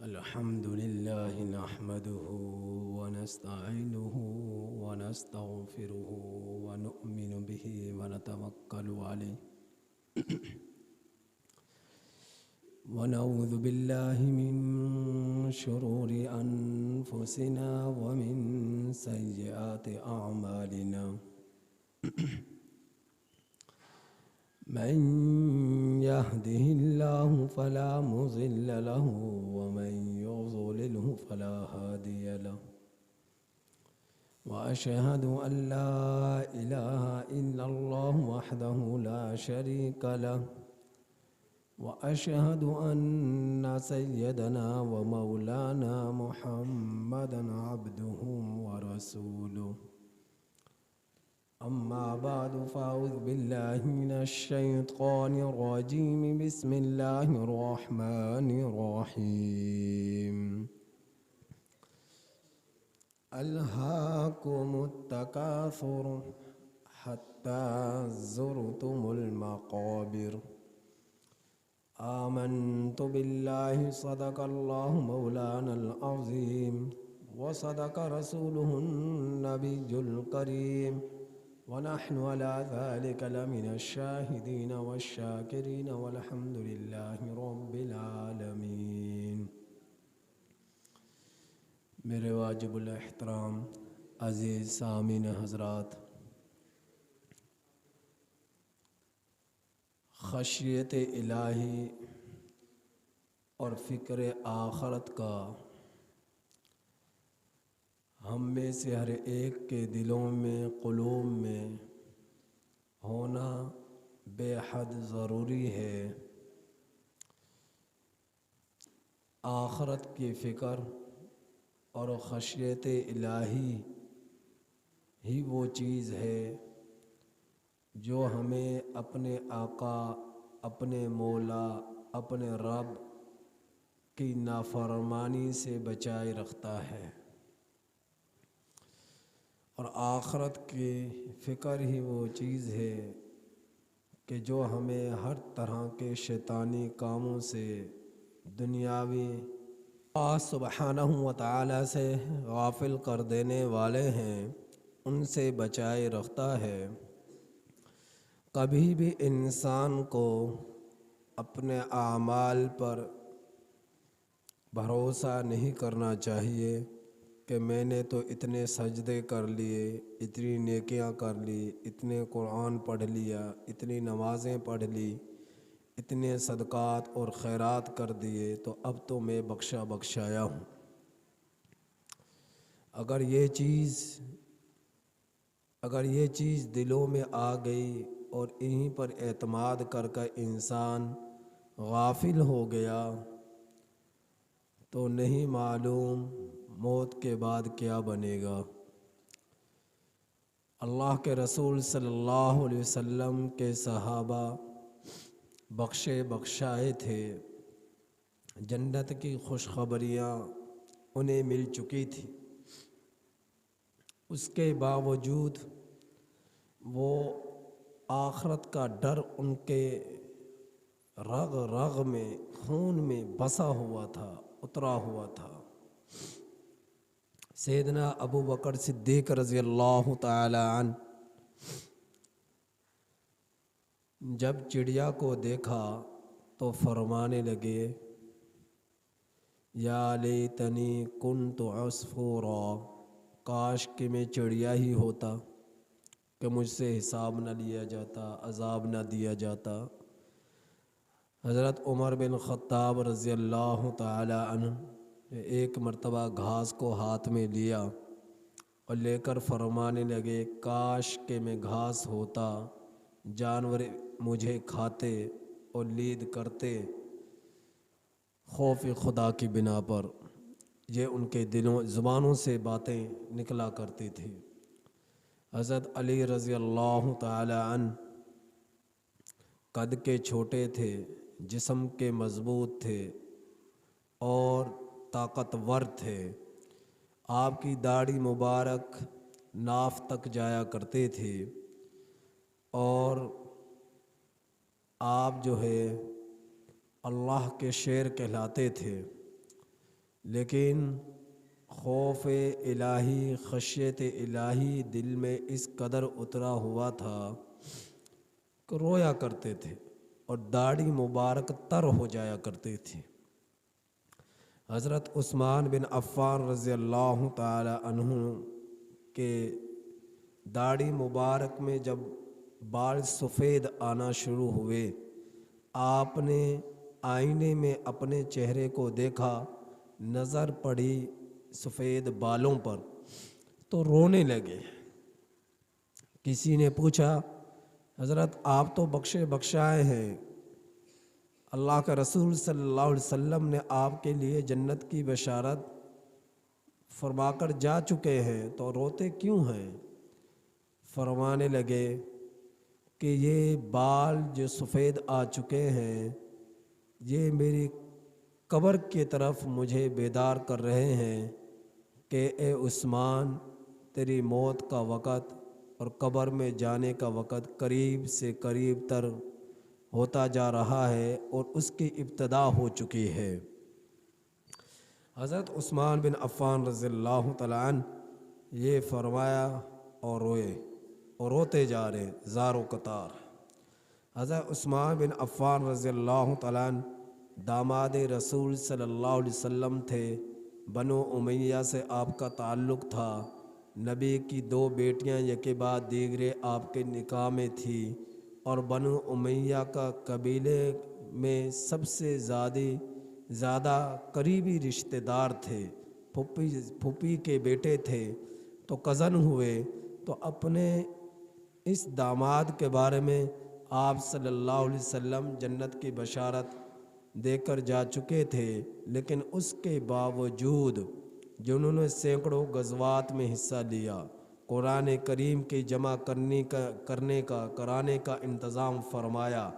الحمد لله نحمده ونستعينه ونستغفره ونؤمن به ونتوكل عليه ونعوذ بالله من شرور أنفسنا ومن سيئات أعمالنا من يهده الله فلا مضل له ومن يضلله فلا هادي له وأشهد أن لا إله إلا الله وحده لا شريك له وأشهد أن سيدنا ومولانا محمدا عبده ورسوله أما بعد فأعوذ بالله من الشيطان الرجيم بسم الله الرحمن الرحيم ألهاكم التكاثر حتى زرتم المقابر آمنت بالله صدق الله مولانا العظيم وصدق رسوله النبي الكريم ونحن على ذلك لمن الشاهدين والشاكرين والحمد لله رب العالمين۔ میرے واجب الاحترام عزیز سامعین حضرات، خشیت الہی اور فکر آخرت کا ہم میں سے ہر ایک کے دلوں میں قلوب میں ہونا بے حد ضروری ہے۔ آخرت کی فکر اور خشیت الہی ہی وہ چیز ہے جو ہمیں اپنے آقا، اپنے مولا، اپنے رب کی نافرمانی سے بچائے رکھتا ہے، اور آخرت کی فکر ہی وہ چیز ہے کہ جو ہمیں ہر طرح کے شیطانی کاموں سے، دنیاوی اللہ سبحانہ و تعالی سے غافل کر دینے والے ہیں، ان سے بچائے رکھتا ہے۔ کبھی بھی انسان کو اپنے اعمال پر بھروسہ نہیں کرنا چاہیے کہ میں نے تو اتنے سجدے کر لیے، اتنی نیکیاں کر لی، اتنے قرآن پڑھ لیا، اتنی نمازیں پڑھ لی، اتنے صدقات اور خیرات کر دیے تو اب تو میں بخشایا ہوں۔ اگر یہ چیز دلوں میں آ گئی اور انہی پر اعتماد کر انسان غافل ہو گیا تو نہیں معلوم موت کے بعد کیا بنے گا۔ اللہ کے رسول صلی اللہ علیہ وسلم کے صحابہ بخشائے تھے، جنت کی خوشخبریاں انہیں مل چکی تھی، اس کے باوجود وہ آخرت کا ڈر ان کے رگ میں، خون میں بسا ہوا تھا، اترا ہوا تھا۔ سیدنا ابو بکر صدیق رضی اللہ تعالی عنہ جب چڑیا کو دیکھا تو فرمانے لگے، یا لیتنی کنت عصفورا، کاش کہ میں چڑیا ہی ہوتا کہ مجھ سے حساب نہ لیا جاتا، عذاب نہ دیا جاتا۔ حضرت عمر بن خطاب رضی اللہ تعالی عنہ نے ایک مرتبہ گھاس کو ہاتھ میں لیا اور لے کر فرمانے لگے، کاش کہ میں گھاس ہوتا، جانور مجھے کھاتے اور لید کرتے خوف خدا کی بنا پر۔ یہ ان کے زبانوں سے باتیں نکلا کرتی تھی۔ حضرت علی رضی اللہ تعالی عنہ قد کے چھوٹے تھے، جسم کے مضبوط تھے اور طاقتور تھے۔ آپ کی داڑھی مبارک ناف تک جایا کرتے تھے اور آپ جو ہے اللہ کے شیر کہلاتے تھے۔ لیکن خوف الہی، خشیت الہی دل میں اس قدر اترا ہوا تھا کہ رویا کرتے تھے اور داڑھی مبارک تر ہو جایا کرتی تھی۔ حضرت عثمان بن عفان رضی اللہ تعالی عنہ کے داڑھی مبارک میں جب بال سفید آنا شروع ہوئے، آپ نے آئینے میں اپنے چہرے کو دیکھا، نظر پڑی سفید بالوں پر تو رونے لگے۔ کسی نے پوچھا، حضرت آپ تو بخشے بخشائے ہیں، اللہ کا رسول صلی اللہ علیہ وسلم نے آپ کے لیے جنت کی بشارت فرما کر جا چکے ہیں، تو روتے کیوں ہیں؟ فرمانے لگے کہ یہ بال جو سفید آ چکے ہیں، یہ میری قبر کی طرف مجھے بیدار کر رہے ہیں کہ اے عثمان، تیری موت کا وقت اور قبر میں جانے کا وقت قریب سے قریب تر ہوتا جا رہا ہے اور اس کی ابتدا ہو چکی ہے۔ حضرت عثمان بن عفان رضی اللہ تعالیٰ عنہ یہ فرمایا اور روئے اور روتے جا رہے زار و قطار۔ حضرت عثمان بن عفان رضی اللہ تعالیٰ عنہ داماد رسول صلی اللہ علیہ وسلم تھے، بنو امیہ سے آپ کا تعلق تھا۔ نبی کی 2 بیٹیاں یکے بعد دیگرے آپ کے نکاح میں تھی، اور بنو امیہ کا قبیلے میں سب سے زیادہ قریبی رشتہ دار تھے، پھوپھی کے بیٹے تھے، تو کزن ہوئے۔ تو اپنے اس داماد کے بارے میں آپ صلی اللہ علیہ وسلم جنت کی بشارت دے کر جا چکے تھے، لیکن اس کے باوجود جنہوں نے سینکڑوں غزوات میں حصہ لیا، قرآن کریم کی جمع کرانے کا انتظام فرمایا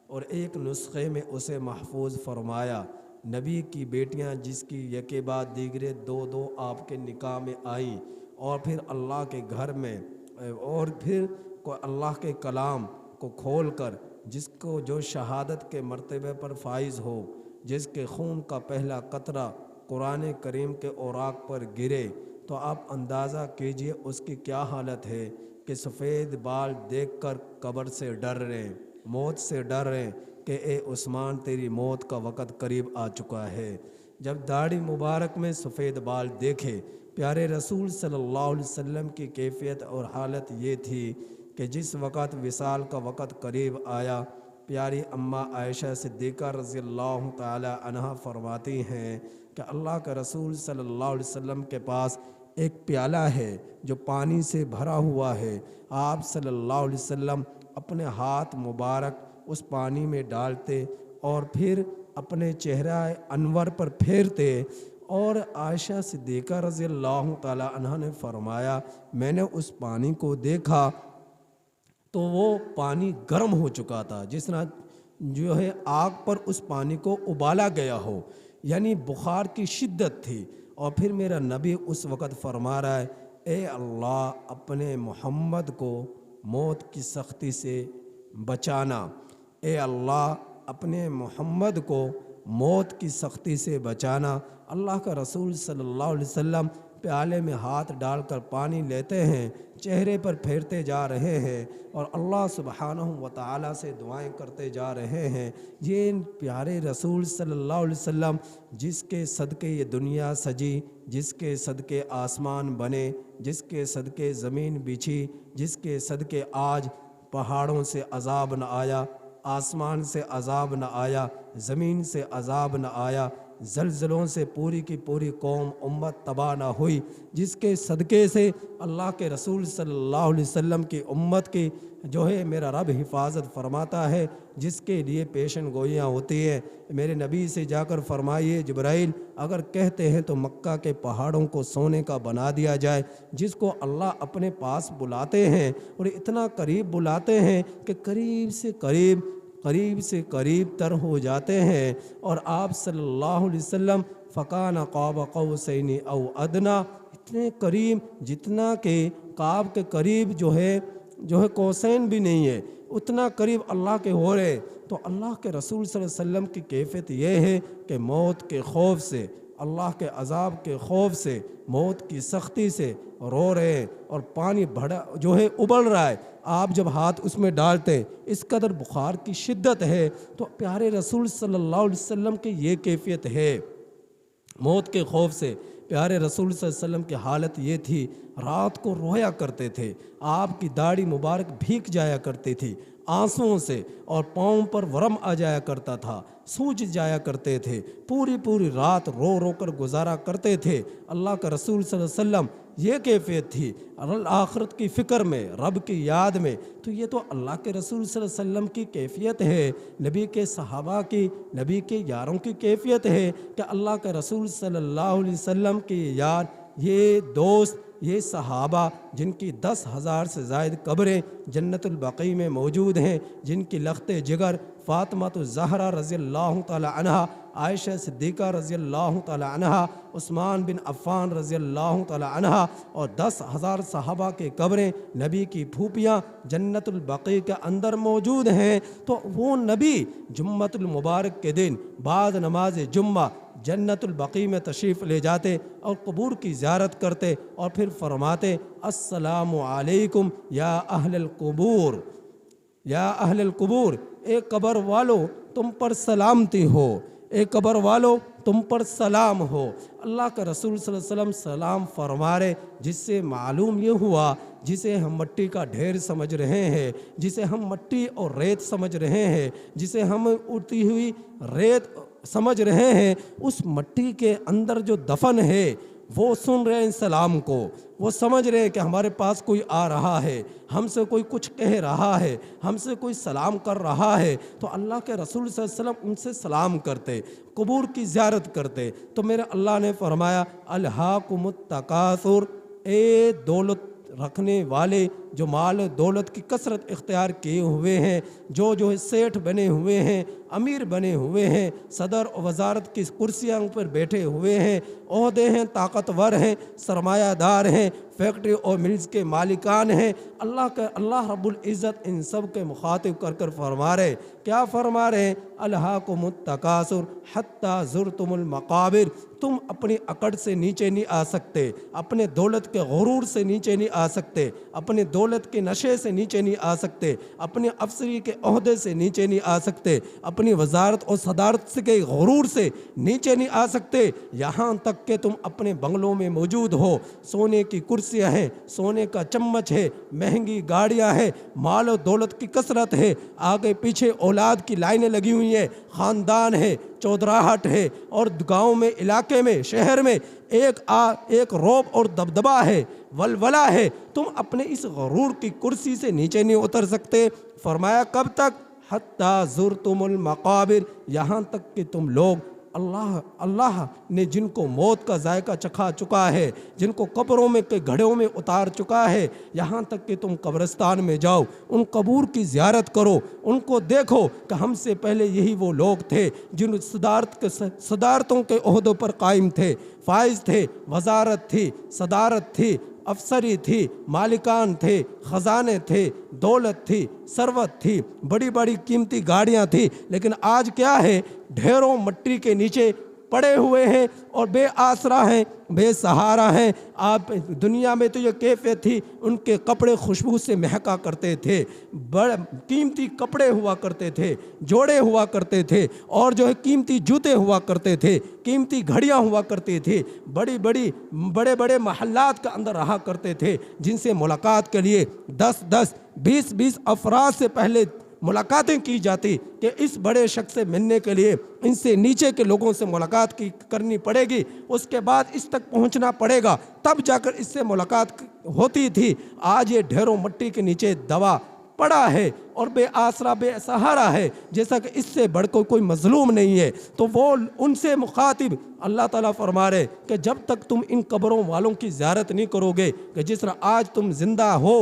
اور ایک نسخے میں اسے محفوظ فرمایا، نبی کی بیٹیاں جس کی یکے بعد دیگرے 2 آپ کے نکاح میں آئیں، اور پھر اللہ کے گھر میں، اور پھر اللہ کے کلام کو کھول کر جس کو جو شہادت کے مرتبے پر فائز ہو، جس کے خون کا پہلا قطرہ قرآن کریم کے اوراق پر گرے، تو آپ اندازہ کیجئے اس کی کیا حالت ہے کہ سفید بال دیکھ کر قبر سے ڈر رہے ہیں، موت سے ڈر رہے ہیں کہ اے عثمان، تیری موت کا وقت قریب آ چکا ہے۔ جب داڑھی مبارک میں سفید بال دیکھے، پیارے رسول صلی اللہ علیہ وسلم کی کیفیت اور حالت یہ تھی کہ جس وقت وصال کا وقت قریب آیا، پیاری اماں عائشہ صدیقہ رضی اللہ تعالی عنہا فرماتی ہیں کہ اللہ کا رسول صلی اللہ علیہ وسلم کے پاس ایک پیالہ ہے جو پانی سے بھرا ہوا ہے، آپ صلی اللہ علیہ وسلم اپنے ہاتھ مبارک اس پانی میں ڈالتے اور پھر اپنے چہرہ انور پر پھیرتے، اور عائشہ صدیقہ رضی اللہ تعالی عنہا نے فرمایا، میں نے اس پانی کو دیکھا تو وہ پانی گرم ہو چکا تھا، جس طرح جو ہے آگ پر اس پانی کو ابالا گیا ہو، یعنی بخار کی شدت تھی۔ اور پھر میرا نبی اس وقت فرما رہا ہے، اے اللہ، اپنے محمد کو موت کی سختی سے بچانا، اے اللہ، اپنے محمد کو موت کی سختی سے بچانا۔ اللہ کا رسول صلی اللہ علیہ وسلم پیالے میں ہاتھ ڈال کر پانی لیتے ہیں، چہرے پر پھیرتے جا رہے ہیں اور اللہ سبحانہ و تعالیٰ سے دعائیں کرتے جا رہے ہیں۔ یہ پیارے رسول صلی اللہ علیہ وسلم جس کے صدقے یہ دنیا سجی، جس کے صدقے آسمان بنے، جس کے صدقے زمین بچھی، جس کے صدقے آج پہاڑوں سے عذاب نہ آیا، آسمان سے عذاب نہ آیا، زمین سے عذاب نہ آیا، زلزلوں سے پوری کی پوری قوم امت تباہ نہ ہوئی، جس کے صدقے سے اللہ کے رسول صلی اللہ علیہ وسلم کی امت کی جو ہے میرا رب حفاظت فرماتا ہے، جس کے لیے پیشن گوئیاں ہوتی ہیں۔ میرے نبی سے جا کر فرمائیے، جبرائیل اگر کہتے ہیں تو مکہ کے پہاڑوں کو سونے کا بنا دیا جائے، جس کو اللہ اپنے پاس بلاتے ہیں اور اتنا قریب بلاتے ہیں کہ قریب سے قریب تر ہو جاتے ہیں، اور آپ صلی اللہ علیہ وسلم فکان قاب قوسین او ادنا، اتنے قریب جتنا کہ قاب کے قریب جو ہے قوسین بھی نہیں ہے، اتنا قریب اللہ کے ہو رہے۔ تو اللہ کے رسول صلی اللہ علیہ وسلم کی کیفیت یہ ہے کہ موت کے خوف سے اللہ کے عذاب کے خوف سے، موت کی سختی سے رو رہے ہیں اور پانی جو ہے ابل رہا ہے، آپ جب ہاتھ اس میں ڈالتے ہیں، اس قدر بخار کی شدت ہے، تو پیارے رسول صلی اللہ علیہ وسلم کی یہ کیفیت ہے موت کے خوف سے۔ پیارے رسول صلی اللہ علیہ وسلم کی حالت یہ تھی، رات کو رویا کرتے تھے، آپ کی داڑھی مبارک بھیگ جایا کرتی تھی آنسوؤں سے، اور پاؤں پر ورم آ جایا کرتا تھا، سوج جایا کرتے تھے، پوری رات رو رو کر گزارا کرتے تھے۔ اللہ کا رسول صلی اللہ علیہ وسلم یہ کیفیت تھی، آخرت کی فکر میں، رب کی یاد میں۔ تو یہ تو اللہ کے رسول صلی اللہ علیہ وسلم کی کیفیت ہے، نبی کے صحابہ کی، نبی کے یاروں کی کیفیت ہے کہ اللہ کے رسول صلی اللہ علیہ وسلم کے یار، یہ دوست، یہ صحابہ جن کی 10,000 سے زائد قبریں جنت البقیع میں موجود ہیں، جن کی لخت جگر فاطمہ الزہرا رضی اللہ تعالی عنہا، عائشہ صدیقہ رضی اللہ تعالی عنہا، عثمان بن عفان رضی اللہ تعالی عنہا، اور 10,000 صحابہ کے قبریں، نبی کی پھوپھیاں جنت البقیع کے اندر موجود ہیں۔ تو وہ نبی جمعۃ المبارک کے دن بعد نماز جمعہ جنت البقیع میں تشریف لے جاتے اور قبور کی زیارت کرتے، اور پھر فرماتے السلام علیکم یا اہل القبور، یا اہل القبور، اے قبر والو تم پر سلامتی ہو، اے قبر والو تم پر سلام ہو۔ اللہ کا رسول صلی اللہ علیہ وسلم سلام فرما رہے، جس سے معلوم یہ ہوا جسے ہم مٹی کا ڈھیر سمجھ رہے ہیں، جسے ہم مٹی اور ریت سمجھ رہے ہیں، جسے ہم اڑتی ہوئی ریت سمجھ رہے ہیں، اس مٹی کے اندر جو دفن ہے وہ سن رہے ہیں سلام کو، وہ سمجھ رہے ہیں کہ ہمارے پاس کوئی آ رہا ہے، ہم سے کوئی کچھ کہہ رہا ہے، ہم سے کوئی سلام کر رہا ہے۔ تو اللہ کے رسول صلی اللہ علیہ وسلم ان سے سلام کرتے، قبور کی زیارت کرتے۔ تو میرے اللہ نے فرمایا الہاکم التکاثر، اے دولت رکھنے والے جو مال دولت کی کثرت اختیار کیے ہوئے ہیں، جو ہے سیٹھ بنے ہوئے ہیں، امیر بنے ہوئے ہیں، صدر و وزارت کی کرسیاں پر بیٹھے ہوئے ہیں، عہدے ہیں، طاقتور ہیں، سرمایہ دار ہیں، فیکٹری اور ملز کے مالکان ہیں، اللہ رب العزت ان سب کے مخاطب کر کر فرما رہے، کیا فرما رہے ہیں؟ الہاکم التکاثر حتی زرتم المقابر، تم اپنی اکڑ سے نیچے نہیں آ سکتے، اپنے دولت کے غرور سے نیچے نہیں آ سکتے، اپنے دولت کے نشے سے نیچے نہیں آ سکتے، اپنے افسری کے عہدے سے نیچے نہیں آ سکتے، اپنی وزارت اور صدارت کے غرور سے نیچے نہیں آ سکتے، یہاں تک کہ تم اپنے بنگلوں میں موجود ہو، سونے کی کرسیاں ہیں، سونے کا چمچ ہے، مہنگی گاڑیاں ہیں، مال و دولت کی کثرت ہے، آگے پیچھے اولاد کی لائنیں لگی ہوئی ہیں، خاندان ہے، چودراہٹ ہے، اور گاؤں میں، علاقے میں، شہر میں ایک روب اور دبدبا ہے، ولولہ ہے، تم اپنے اس غرور کی کرسی سے نیچے نہیں اتر سکتے۔ فرمایا کب تک؟ حتی زرتم المقابر، یہاں تک کہ تم لوگ اللہ نے جن کو موت کا ذائقہ چکھا چکا ہے، جن کو قبروں میں کے گھڑوں میں اتار چکا ہے، یہاں تک کہ تم قبرستان میں جاؤ، ان قبور کی زیارت کرو، ان کو دیکھو کہ ہم سے پہلے یہی وہ لوگ تھے جن صدارتوں کے عہدوں پر قائم تھے، فائز تھے، وزارت تھی، صدارت تھی، افسری تھی، مالکان تھے، خزانے تھے، دولت تھی، ثروت تھی، بڑی بڑی قیمتی گاڑیاں تھی، لیکن آج کیا ہے؟ ڈھیروں مٹی کے نیچے پڑے ہوئے ہیں اور بے آسرا ہیں، بے سہارا ہیں۔ آپ دنیا میں تو یہ کیفیت تھی، ان کے کپڑے خوشبو سے مہکا کرتے تھے، بڑے قیمتی کپڑے ہوا کرتے تھے، جوڑے ہوا کرتے تھے، اور جو ہے قیمتی جوتے ہوا کرتے تھے، قیمتی گھڑیاں ہوا کرتی تھی، بڑے بڑے محلات کے اندر رہا کرتے تھے، جن سے ملاقات کے لیے 10 20 افراد سے پہلے ملاقاتیں کی جاتی کہ اس بڑے شخص سے ملنے کے لیے ان سے نیچے کے لوگوں سے ملاقات کرنی پڑے گی، اس کے بعد اس تک پہنچنا پڑے گا، تب جا کر اس سے ملاقات ہوتی تھی۔ آج یہ ڈھیروں مٹی کے نیچے دبا پڑا ہے اور بے آسرا، بے سہارا ہے، جیسا کہ اس سے بڑھ کر کوئی مظلوم نہیں ہے۔ تو وہ ان سے مخاطب اللہ تعالیٰ فرما رہے کہ جب تک تم ان قبروں والوں کی زیارت نہیں کرو گے، کہ جس طرح آج تم زندہ ہو،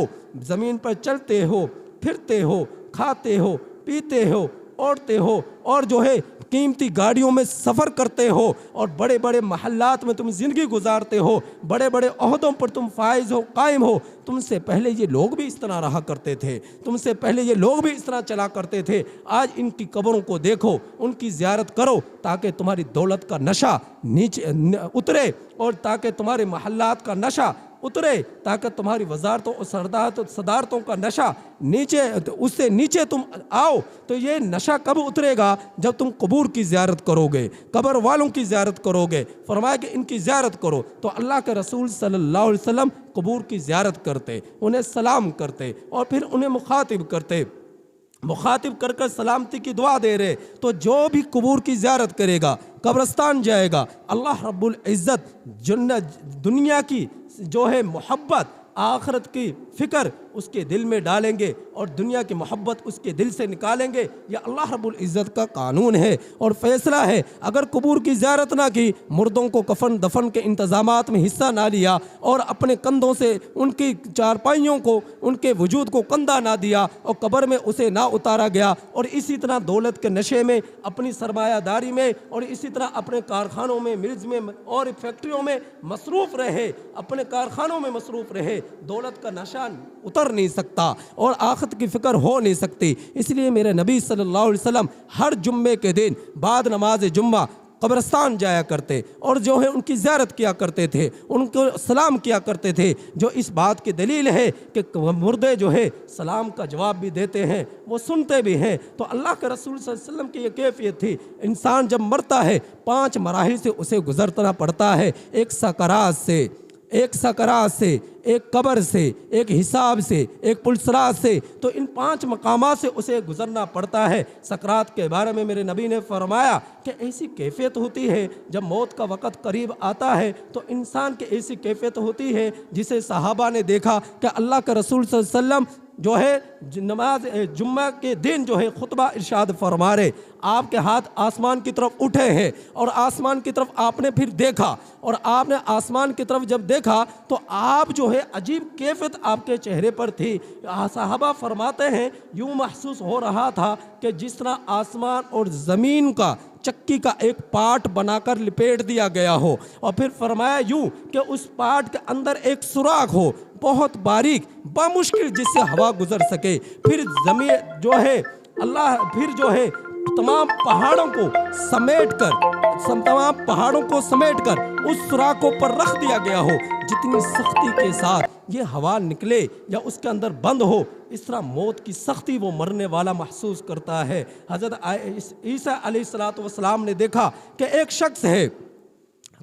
زمین پر چلتے ہو، پھرتے ہو، کھاتے ہو، پیتے ہو، اوڑھتے ہو، اور جو ہے قیمتی گاڑیوں میں سفر کرتے ہو اور بڑے بڑے محلات میں تم زندگی گزارتے ہو، بڑے بڑے عہدوں پر تم فائز ہو، قائم ہو، تم سے پہلے یہ لوگ بھی اس طرح رہا کرتے تھے، تم سے پہلے یہ لوگ بھی اس طرح چلا کرتے تھے۔ آج ان کی قبروں کو دیکھو، ان کی زیارت کرو، تاکہ تمہاری دولت کا نشہ نیچے اترے، اور تاکہ تمہارے محلات کا نشہ اترے، تاکہ تمہاری وزارتوں اور صدارتوں کا نشہ نیچے، اس سے نیچے تم آؤ۔ تو یہ نشہ کب اترے گا؟ جب تم قبور کی زیارت کرو گے، قبر والوں کی زیارت کرو گے۔ فرمایا کہ ان کی زیارت کرو۔ تو اللہ کے رسول صلی اللہ علیہ وسلم قبور کی زیارت کرتے، انہیں سلام کرتے اور پھر انہیں مخاطب کرتے، مخاطب کر کر سلامتی کی دعا دے رہے۔ تو جو بھی قبور کی زیارت کرے گا، قبرستان جائے گا، اللہ رب العزت دنیا کی جو ہے محبت، آخرت کی فکر اس کے دل میں ڈالیں گے اور دنیا کی محبت اس کے دل سے نکالیں گے۔ یہ اللہ رب العزت کا قانون ہے اور فیصلہ ہے۔ اگر قبور کی زیارت نہ کی، مردوں کو کفن دفن کے انتظامات میں حصہ نہ لیا اور اپنے کندھوں سے ان کی چارپائیوں کو، ان کے وجود کو کندھا نہ دیا اور قبر میں اسے نہ اتارا گیا، اور اسی طرح دولت کے نشے میں، اپنی سرمایہ داری میں، اور اسی طرح اپنے کارخانوں میں، ملز میں اور فیکٹریوں میں مصروف رہے، اپنے کارخانوں میں مصروف رہے، دولت کا نشہ اتر نہیں سکتا اور آخرت کی فکر ہو نہیں سکتی۔ اس لیے میرے نبی صلی اللہ علیہ وسلم ہر جمعے کے دن بعد نماز جمعہ قبرستان جایا کرتے اور جو ہے ان کی زیارت کیا کرتے تھے، ان کو سلام کیا کرتے تھے، جو اس بات کی دلیل ہے کہ مردے جو ہے سلام کا جواب بھی دیتے ہیں، وہ سنتے بھی ہیں۔ تو اللہ کے رسول صلی اللہ علیہ وسلم کی یہ کیفیت تھی۔ انسان جب مرتا ہے 5 مراحل سے اسے گزرنا پڑتا ہے، ایک سکرات سے، ایک قبر سے، ایک حساب سے، ایک پلسرات سے۔ تو ان 5 مقامات سے اسے گزرنا پڑتا ہے۔ سکرات کے بارے میں میرے نبی نے فرمایا کہ ایسی کیفیت ہوتی ہے جب موت کا وقت قریب آتا ہے تو انسان کی ایسی کیفیت ہوتی ہے جسے صحابہ نے دیکھا کہ اللہ کے رسول صلی اللہ علیہ وسلم جو ہے نماز جمعہ کے دن جو ہے خطبہ ارشاد فرما رہے، آپ کے ہاتھ آسمان کی طرف اٹھے ہیں اور آسمان کی طرف آپ نے پھر دیکھا، اور آپ نے آسمان کی طرف جب دیکھا تو آپ جو ہے عجیب کیفیت آپ کے چہرے پر تھی۔ صحابہ فرماتے ہیں یوں محسوس ہو رہا تھا کہ جس طرح آسمان اور زمین کا چکی کا ایک پارٹ بنا کر لپیٹ دیا گیا ہو، اور پھر فرمایا یوں کہ اس پارٹ کے اندر ایک سوراخ ہو بہت باریک، بمشکل جس سے ہوا گزر سکے۔ پھر زمین جو ہے اللہ پھر جو ہے تمام پہاڑوں کو سمیٹ کر اس سوراخوں پر رکھ دیا گیا ہو، جتنی سختی کے ساتھ یہ ہوا نکلے یا اس کے اندر بند ہو، اس طرح موت کی سختی وہ مرنے والا محسوس کرتا ہے۔ حضرت عیسیٰ علیہ السلام نے دیکھا کہ ایک شخص ہے،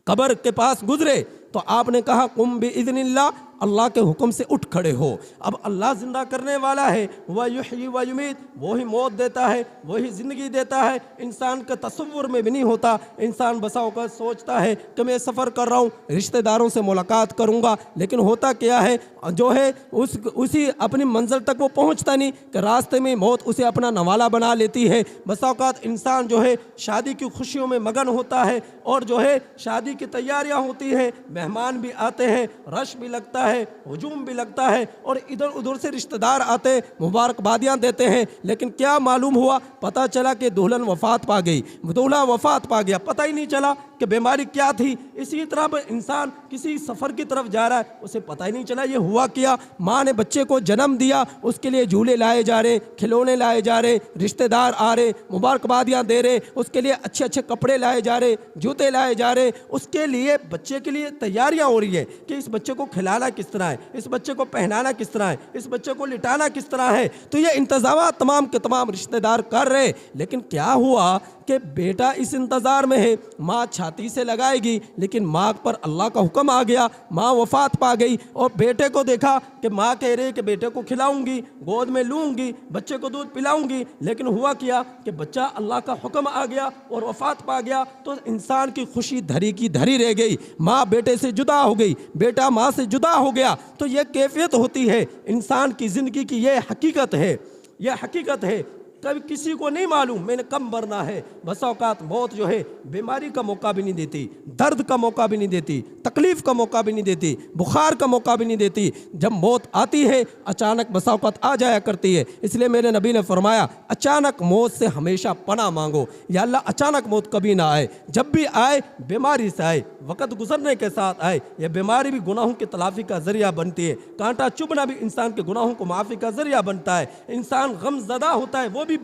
قبر کے پاس گزرے تو آپ نے کہا قم بِإِذْنِ اللَّهِ، اللہ کے حکم سے اٹھ کھڑے ہو۔ اب اللہ زندہ کرنے والا ہے، وَيُحْيِي وَيُمِيتُ، وہی موت دیتا ہے، وہی زندگی دیتا ہے۔ انسان کا تصور میں بھی نہیں ہوتا۔ انسان بسا اوقات سوچتا ہے کہ میں سفر کر رہا ہوں، رشتہ داروں سے ملاقات کروں گا، لیکن ہوتا کیا ہے جو ہے اسی اپنی منزل تک وہ پہنچتا نہیں کہ راستے میں موت اسے اپنا نوالا بنا لیتی ہے۔ بسا اوقات انسان جو ہے شادی کی خوشیوں میں مگن ہوتا ہے اور جو ہے شادی کی تیاریاں ہوتی ہیں، مہمان بھی آتے ہیں، رش بھی لگتا ہے، ہجوم بھی لگتا ہے، اور ادھر ادھر سے رشتہ دار آتے ہیں، مبارکبادیاں دیتے ہیں، لیکن کیا معلوم ہوا؟ پتہ چلا کہ دلہن وفات پا گئی، دولہا وفات پا گیا، پتہ ہی نہیں چلا کہ بیماری کیا تھی۔ اسی طرح انسان کسی سفر کی طرف جا رہا ہے، اسے پتہ ہی نہیں چلا یہ ہوا کیا۔ ماں نے بچے کو جنم دیا، اس کے لیے جھولے لائے جا رہے، کھلونے لائے جا رہے، رشتہ دار آ رہے، مبارکبادیاں دے رہے، اس کے لیے اچھے اچھے کپڑے لائے جا رہے، جوتے لائے جا رہے، اس کے لیے بچے کے لیے تیاریاں ہو رہی ہے کہ اس بچے کو کھلانا کس طرح ہے، اس بچے کو پہنانا کس طرح ہے، اس بچے کو لٹانا کس طرح ہے۔ تو یہ انتظامات تمام کے تمام رشتہ دار کر رہے، لیکن کیا ہوا کہ بیٹا اس انتظار میں ہے، ماں چھاتی سے لگائے گی، لیکن ماں پر اللہ کا حکم آ گیا، ماں وفات پا گئی، اور بیٹے کو دیکھا کہ ماں کہہ رہی کہ بیٹے کو کھلاؤں گی، گود میں لوں گی، بچے کو دودھ پلاؤں گی، لیکن ہوا کیا کہ بچہ اللہ کا حکم آ گیا اور وفات پا گیا۔ تو انسان کی خوشی دھری کی دھری رہ گئی، ماں بیٹے سے جدا ہو گئی، بیٹا ماں سے جدا ہو گیا۔ تو یہ کیفیت ہوتی ہے انسان کی زندگی کی، یہ حقیقت ہے، یہ حقیقت ہے۔ کبھی کسی کو نہیں معلوم میں نے کب مرنا ہے. بسا اوقات موت جو ہے بیماری کا موقع بھی نہیں دیتی, درد کا موقع بھی نہیں دیتی, تکلیف کا موقع بھی نہیں دیتی, بخار کا موقع بھی نہیں دیتی. جب موت آتی ہے اچانک بسا اوقات آ جایا کرتی ہے. اس لیے میرے نبی نے فرمایا اچانک موت سے ہمیشہ پناہ مانگو. یا اللہ اچانک موت کبھی نہ آئے, جب بھی آئے بیماری سے آئے, وقت گزرنے کے ساتھ آئے. یہ بیماری بھی گناہوں کی تلافی کا ذریعہ بنتی ہے, کانٹا چبھنا بھی انسان کے گناہوں کو معافی کا ذریعہ بنتا ہے. انسان غم زدہ ہوتا ہے وہ بھی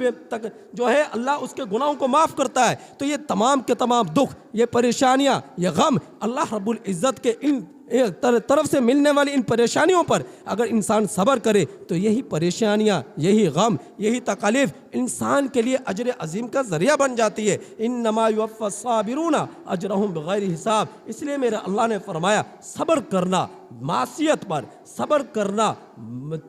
جو ہے اللہ اس کے گناہوں کو معاف کرتا ہے. تو یہ تمام کے تمام دکھ, یہ پریشانیاں, یہ غم اللہ رب العزت کے ان طرف سے ملنے والی ان پریشانیوں پر اگر انسان صبر کرے تو یہی پریشانیاں, یہی غم, یہی تکالیف انسان کے لیے اجر عظیم کا ذریعہ بن جاتی ہے. انما یوفی الصابرون اجرہم بغیر حساب. اس لیے میرے اللہ نے فرمایا صبر کرنا معصیت پر, صبر کرنا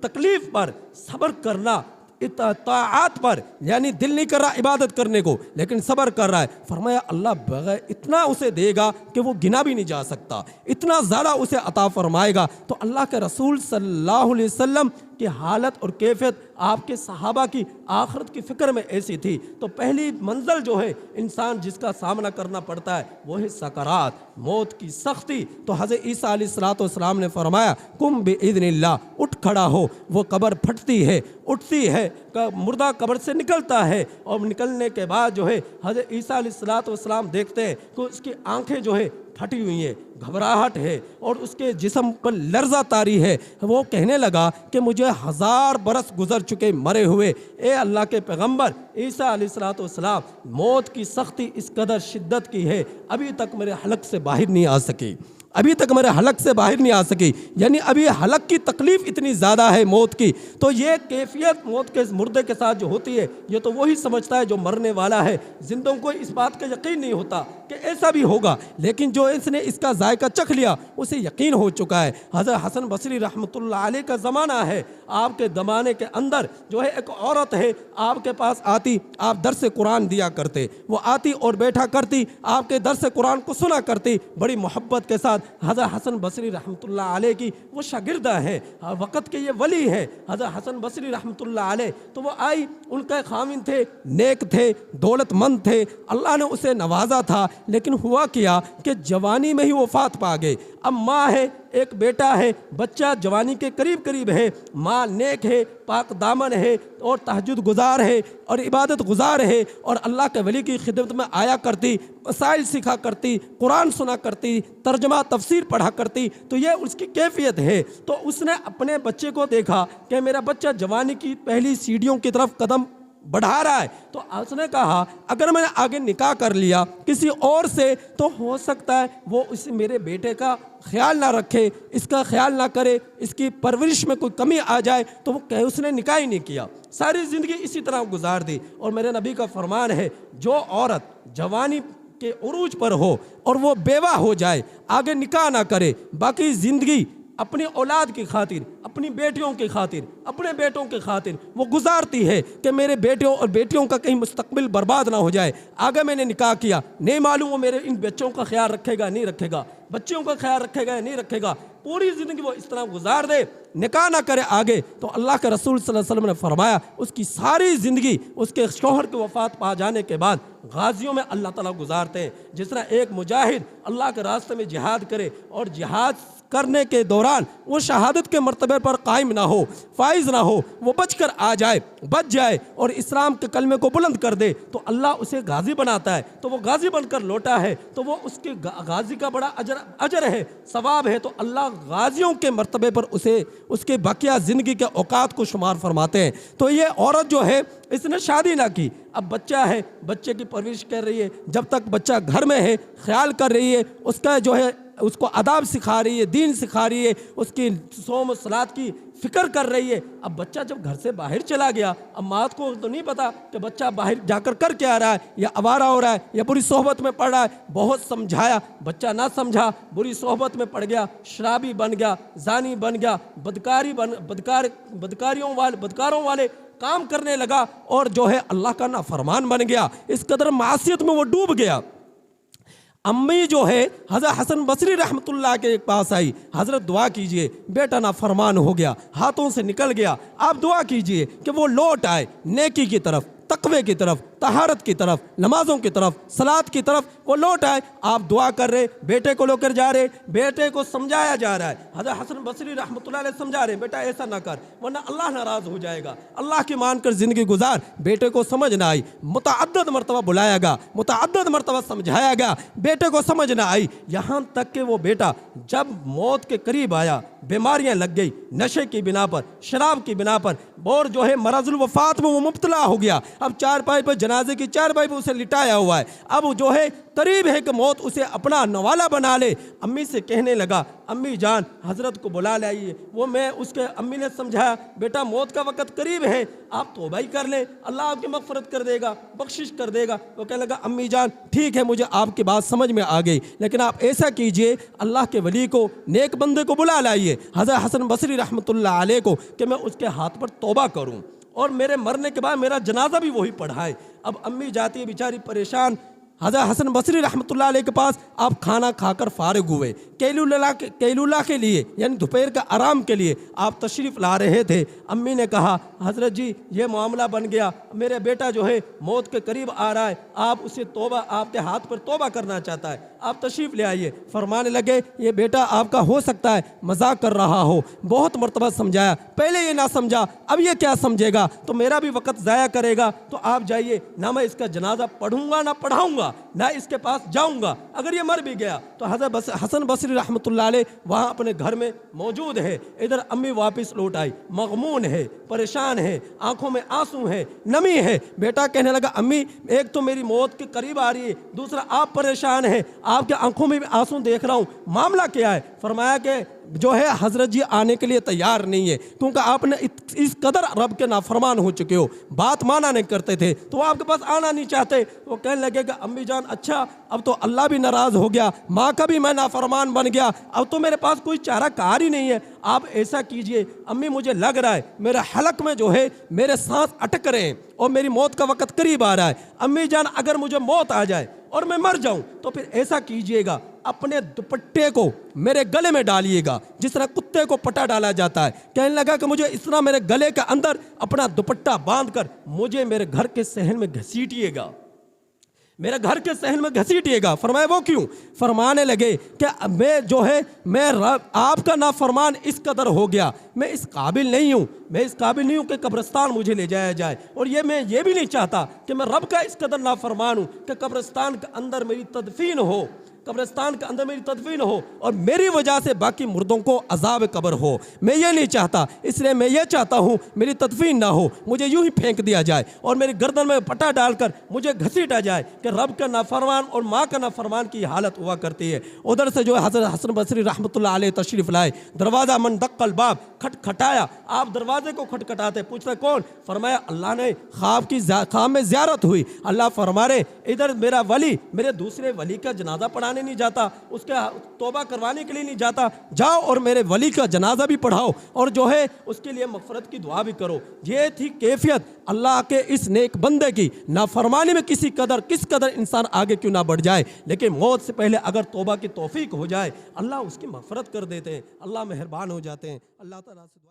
تکلیف پر, صبر کرنا اطاعات پر, یعنی دل نہیں کر رہا عبادت کرنے کو لیکن صبر کر رہا ہے. فرمایا اللہ بغیر اتنا اسے دے گا کہ وہ گنا بھی نہیں جا سکتا, اتنا زیادہ اسے عطا فرمائے گا. تو اللہ کے رسول صلی اللہ علیہ وسلم کی حالت اور کیفیت آپ کے صحابہ کی آخرت کی فکر میں ایسی تھی. تو پہلی منزل جو ہے انسان جس کا سامنا کرنا پڑتا ہے وہ ہے سکرات, موت کی سختی. تو حضرت عیسیٰ علیہ السلام نے فرمایا قم بإذن اللہ, اٹھ کھڑا ہو. وہ قبر پھٹتی ہے, اٹھتی ہے, مردہ قبر سے نکلتا ہے, اور نکلنے کے بعد جو ہے حضرت عیسیٰ علیہ السلام دیکھتے ہیں کہ اس کی آنکھیں جو ہے پھٹی ہوئی ہیں, گھبراہٹ ہے اور اس کے جسم پر لرزہ طاری ہے. وہ کہنے لگا کہ مجھے 1000 برس گزر چکے مرے ہوئے. اے اللہ کے پیغمبر عیسیٰ علیہ السلام, موت کی سختی اس قدر شدت کی ہے ابھی تک میرے حلق سے باہر نہیں آ سکی, ابھی تک میرے حلق سے باہر نہیں آ سکی. یعنی ابھی حلق کی تکلیف اتنی زیادہ ہے موت کی. تو یہ کیفیت موت کے مردے کے ساتھ جو ہوتی ہے یہ تو وہی سمجھتا ہے جو مرنے والا ہے. زندوں کو اس بات کا یقین نہیں ہوتا کہ ایسا بھی ہوگا, لیکن جو اس نے اس کا ذائقہ چکھ لیا اسے یقین ہو چکا ہے. حضرت حسن بصری رحمۃ اللہ علیہ کا زمانہ ہے. آپ کے زمانے کے اندر جو ہے ایک عورت ہے آپ کے پاس آتی, آپ درس قرآن دیا کرتے, وہ آتی اور بیٹھا کرتی, آپ کے درس قرآن کو سنا کرتی بڑی محبت کے ساتھ. حضرت حسن بصری رحمۃ اللہ علیہ کی وہ شاگردہ ہے, وقت کے یہ ولی ہے حضرت حسن بصری رحمۃ اللہ علیہ. تو وہ آئی, ان کے خاوند تھے, نیک تھے, دولت مند تھے, اللہ نے اسے نوازا تھا, لیکن ہوا کیا کہ جوانی میں ہی وفات پا گئے. اب ماں ہے, ایک بیٹا ہے, بچہ جوانی کے قریب ہے, ماں نیک ہے, پاک دامن ہے اور تہجد گزار ہے اور عبادت گزار ہے اور اللہ کے ولی کی خدمت میں آیا کرتی, مسائل سکھا کرتی, قرآن سنا کرتی, ترجمہ تفسیر پڑھا کرتی. تو یہ اس کی کیفیت ہے. تو اس نے اپنے بچے کو دیکھا کہ میرا بچہ جوانی کی پہلی سیڑھیوں کی طرف قدم بڑھا رہا ہے. تو اس نے کہا اگر میں نے آگے نکاح کر لیا کسی اور سے تو ہو سکتا ہے وہ اس میرے بیٹے کا خیال نہ رکھے, اس کا خیال نہ کرے, اس کی پرورش میں کوئی کمی آ جائے. تو وہ اس نے نکاح ہی نہیں کیا, ساری زندگی اسی طرح گزار دی. اور میرے نبی کا فرمان ہے جو عورت جوانی کے عروج پر ہو اور وہ بیوہ ہو جائے, آگے نکاح نہ کرے, باقی زندگی اپنی اولاد کی خاطر, اپنی بیٹیوں کی خاطر, اپنے بیٹوں کی خاطر وہ گزارتی ہے کہ میرے بیٹوں اور بیٹیوں کا کہیں مستقبل برباد نہ ہو جائے. آگے میں نے نکاح کیا, نہیں معلوم وہ میرے ان بچوں کا خیال رکھے گا نہیں رکھے گا, بچوں کا خیال رکھے گا نہیں رکھے گا, پوری زندگی وہ اس طرح گزار دے, نکاح نہ کرے آگے. تو اللہ کے رسول صلی اللہ علیہ وسلم نے فرمایا اس کی ساری زندگی اس کے شوہر کی وفات پا جانے کے بعد غازیوں میں اللہ تعالیٰ گزارتے ہیں. جس طرح ایک مجاہد اللہ کے راستے میں جہاد کرے اور جہاد کرنے کے دوران وہ شہادت کے مرتبے پر قائم نہ ہو, فائز نہ ہو, وہ بچ کر آ جائے, بچ جائے اور اسلام کے کلمے کو بلند کر دے تو اللہ اسے غازی بناتا ہے. تو وہ غازی بن کر لوٹا ہے تو وہ اس کے غازی کا بڑا اجر ہے, ثواب ہے. تو اللہ غازیوں کے مرتبے پر اسے اس کے باقیہ زندگی کے اوقات کو شمار فرماتے ہیں. تو یہ عورت جو ہے اس نے شادی نہ کی, اب بچہ ہے, بچے کی پرورش کر رہی ہے, جب تک بچہ گھر میں ہے خیال کر رہی ہے, اس کا جو ہے اس کو آداب سکھا رہی ہے, دین سکھا رہی ہے, اس کی صوم و صلات کی فکر کر رہی ہے. اب بچہ جب گھر سے باہر چلا گیا, اب ماں کو تو نہیں پتا کہ بچہ باہر جا کر کیا رہا ہے, یا آوارہ ہو رہا ہے یا بری صحبت میں پڑ رہا ہے. بہت سمجھایا, بچہ نہ سمجھا, بری صحبت میں پڑ گیا, شرابی بن گیا, زانی بن گیا, بدکاروں والے کام کرنے لگا اور جو ہے اللہ کا نافرمان بن گیا. اس قدر معصیت میں وہ ڈوب گیا. امی جو ہے حضرت حسن بصری رحمۃ اللہ کے پاس آئی, حضرت دعا کیجئے, بیٹا نافرمان ہو گیا, ہاتھوں سے نکل گیا, آپ دعا کیجئے کہ وہ لوٹ آئے نیکی کی طرف, تقوی کی طرف، طہارت کی طرف، نمازوں کی طرف، صلات کی طرف وہ لوٹ آئے۔ آپ دعا کر رہے، بیٹے کو لے کر جا رہے، بیٹے کو سمجھایا جا رہا ہے۔ حضرت حسن بصری رحمۃ اللہ علیہ سمجھا رہے، بیٹا ایسا نہ کر ورنہ اللہ ناراض ہو جائے گا، اللہ کی مان کر زندگی گزار۔ بیٹے کو سمجھ نہ آئی، متعدد مرتبہ بلایا گیا، متعدد مرتبہ سمجھایا گیا، بیٹے کو سمجھ نہ آئی، یہاں تک کہ وہ بیٹا جب موت کے قریب آیا، بیماریاں لگ گئی، نشے کی بنا پر، شراب کی بنا پر، اور جو ہے مرض الوفات میں وہ مبتلا ہو گیا۔ اب چارپائی پر، جنازے کی چارپائی پر اسے لٹایا ہوا ہے، اب جو ہے قریب ہے کہ موت اسے اپنا نوالا بنا لے۔ امی سے کہنے لگا، امی جان حضرت کو بلا لائیے۔ وہ میں اس کے امی نے سمجھایا، بیٹا موت کا وقت قریب ہے، آپ توبہ ہی کر لیں، اللہ آپ کی مغفرت کر دے گا، بخشش کر دے گا۔ وہ کہنے لگا، امی جان ٹھیک ہے، مجھے آپ کی بات سمجھ میں آ گئی، لیکن آپ ایسا کیجئے، اللہ کے ولی کو، نیک بندے کو بلا لائیے، حضرت حسن بصری رحمۃ اللہ علیہ کو، کہ میں اس کے ہاتھ پر توبہ کروں اور میرے مرنے کے بعد میرا جنازہ بھی وہی پڑھائے۔ اب امی جاتی ہے بیچاری پریشان، حضرت حسن بصری رحمۃ اللہ علیہ کے پاس آپ کھانا کھا کر فارغ ہوئے، کیلولہ کے لیے یعنی دوپہر کا آرام کے لیے آپ تشریف لا رہے تھے۔ امی نے کہا، حضرت جی یہ معاملہ بن گیا، میرے بیٹا جو ہے موت کے قریب آ رہا ہے، آپ اسے توبہ، آپ کے ہاتھ پر توبہ کرنا چاہتا ہے، آپ تشریف لے آئیے۔ فرمانے لگے، یہ بیٹا آپ کا ہو سکتا ہے مذاق کر رہا ہو، بہت مرتبہ سمجھایا، پہلے یہ نہ سمجھا، اب یہ کیا سمجھے گا، تو میرا بھی وقت ضائع کرے گا، تو آپ جائیے، نہ میں اس کا جنازہ پڑھوں گا نہ پڑھاؤں گا، نہ اس کے پاس جاؤں گا، اگر یہ مر بھی گیا تو حضرت حسن بصری رحمۃ اللہ علیہ وہاں اپنے گھر میں موجود ہے۔ ادھر امی واپس لوٹ آئی، مغمون ہے، پریشان ہے، آنکھوں میں آنسو ہے، نمی ہے۔ بیٹا کہنے لگا، امی ایک تو میری موت کے قریب آ رہی ہے، دوسرا آپ پریشان ہیں، آپ کے آنکھوں میں بھی آنسو دیکھ رہا ہوں، معاملہ کیا ہے؟ فرمایا کہ جو ہے حضرت جی آنے کے لیے تیار نہیں ہے، کیونکہ آپ نے اس قدر رب کے نافرمان ہو چکے ہو، بات مانا نہیں کرتے تھے تو وہ آپ کے پاس آنا نہیں چاہتے۔ وہ کہنے لگے کہ امی جان اچھا، اب تو اللہ بھی ناراض ہو گیا، ماں کا بھی میں نافرمان بن گیا، اب تو میرے پاس کوئی چارہ کار ہی نہیں ہے، آپ ایسا کیجئے، امی مجھے لگ رہا ہے میرے حلق میں جو ہے میرے سانس اٹک رہے ہیں اور میری موت کا وقت قریب آ رہا ہے، امی جان اگر مجھے موت آ جائے اور میں مر جاؤں تو پھر ایسا کیجئے گا، اپنے دوپٹے کو میرے گلے میں ڈالیے گا جس طرح کتے کو پٹا ڈالا جاتا ہے۔ کہنے لگا کہ مجھے اس طرح میرے گلے کے اندر اپنا دوپٹہ باندھ کر مجھے میرے گھر کے صحن میں گھسیٹیے گا، میرے گھر کے صحن میں گھسیٹیے گا۔ فرمایا وہ کیوں؟ فرمانے لگے کہ میں جو ہے میں آپ کا نافرمان اس قدر ہو گیا، میں اس قابل نہیں ہوں، میں اس قابل نہیں ہوں کہ قبرستان مجھے لے جایا جائے، اور میں یہ بھی نہیں چاہتا کہ میں رب کا اس قدر نافرمان ہوں کہ قبرستان کے اندر میری تدفین ہو، قبرستان کے اندر میری تدفین ہو اور میری وجہ سے باقی مردوں کو عذاب قبر ہو، میں یہ نہیں چاہتا۔ اس لیے میں یہ چاہتا ہوں میری تدفین نہ ہو، مجھے یوں ہی پھینک دیا جائے اور میری گردن میں پٹا ڈال کر مجھے گھسیٹا جائے کہ رب کا نافرمان اور ماں کا نافرمان کی حالت ہوا کرتی ہے۔ ادھر سے جو حضرت حسن بصری رحمۃ اللہ علیہ تشریف لائے، دروازہ من دق الباب، کھٹکھٹایا، آپ دروازے کو کھٹکھٹاتے، پوچھتے کون؟ فرمایا اللہ نے خواب میں زیارت ہوئی، اللہ فرما رہے ادھر میرا ولی میرے دوسرے ولی کا جنازہ پڑھانے نہیں جاتا، اس کے توبہ کروانے کے لیے نہیں جاتا، جاؤ اور میرے ولی کا جنازہ بھی پڑھاؤ اور جو ہے اس کے لیے مغفرت کی دعا بھی کرو۔ یہ تھی کیفیت اللہ کے اس نیک بندے کی۔ نافرمانی میں کس قدر انسان آگے کیوں نہ بڑھ جائے، لیکن موت سے پہلے اگر توبہ کی توفیق ہو جائے اللہ اس کی مغفرت کر دیتے ہیں، اللہ مہربان ہو جاتے ہیں۔ اللہ تعالیٰ سے